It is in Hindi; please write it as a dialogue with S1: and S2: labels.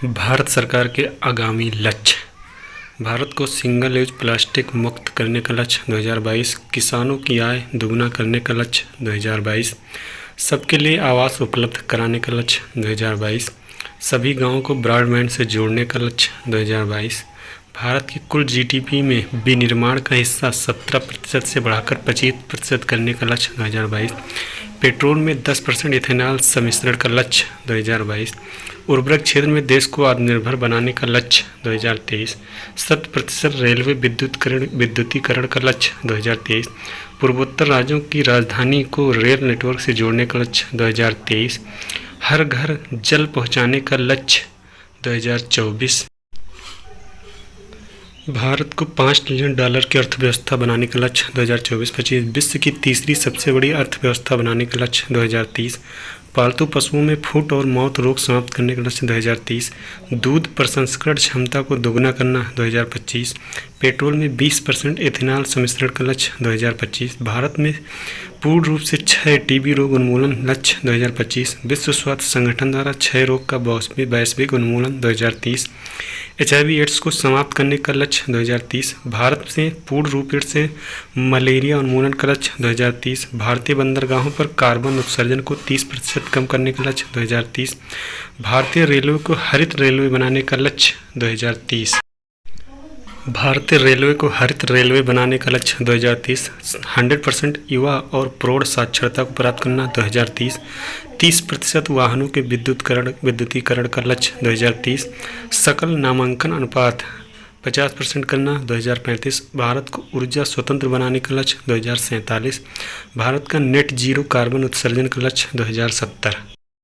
S1: भारत सरकार के आगामी लक्ष्य। भारत को सिंगल यूज प्लास्टिक मुक्त करने का लक्ष्य 2022। किसानों की आय दोगुना करने का लक्ष्य 2022। सबके लिए आवास उपलब्ध कराने का लक्ष्य 2022। सभी गांवों को ब्रॉडबैंड से जोड़ने का लक्ष्य 2022। भारत की कुल जीडीपी में विनिर्माण का हिस्सा 17% से बढ़ाकर 25% करने का लक्ष्य 2022। पेट्रोल में 10% इथेनॉल सम्मिश्रण का लक्ष्य 2022। उर्वरक क्षेत्र में देश को आत्मनिर्भर बनाने का लक्ष्य 2023। 100% रेलवे विद्युतीकरण का लक्ष्य 2023। पूर्वोत्तर राज्यों की राजधानी को रेल नेटवर्क से जोड़ने का लक्ष्य 2023। हर घर जल पहुंचाने का लक्ष्य 2024। भारत को $5 ट्रिलियन की अर्थव्यवस्था बनाने का लक्ष्य 2024-25। विश्व की तीसरी सबसे बड़ी अर्थव्यवस्था बनाने का लक्ष्य 2030। पालतू पशुओं में फुट और मौत रोग समाप्त करने का लक्ष्य 2030। दूध प्रसंस्करण क्षमता को दोगुना करना 2025। पेट्रोल में 20% इथेनॉल सम्मिश्रण का लक्ष्य 2025। भारत में पूर्ण रूप से क्षय टीबी रोग उन्मूलन लक्ष्य 2025। विश्व स्वास्थ्य संगठन द्वारा क्षय रोग का वैश्विक उन्मूलन 2030। HIV एड्स को समाप्त करने का लक्ष्य 2030। भारत से पूर्ण रूप से मलेरिया उन्मूलन का लक्ष्य 2030। भारतीय बंदरगाहों पर कार्बन उत्सर्जन को 30% कम करने का लक्ष्य 2030। भारतीय रेलवे को हरित रेलवे बनाने का लक्ष्य 2030। भारतीय रेलवे को हरित रेलवे बनाने का लक्ष्य 2030। 100% युवा और प्रौढ़ साक्षरता को प्राप्त करना 2030। 30% वाहनों के विद्युतीकरण का लक्ष्य 2030। सकल नामांकन अनुपात 50% करना 2035। भारत को ऊर्जा स्वतंत्र बनाने का लक्ष्य 2047। भारत का नेट जीरो कार्बन उत्सर्जन का लक्ष्य 2070।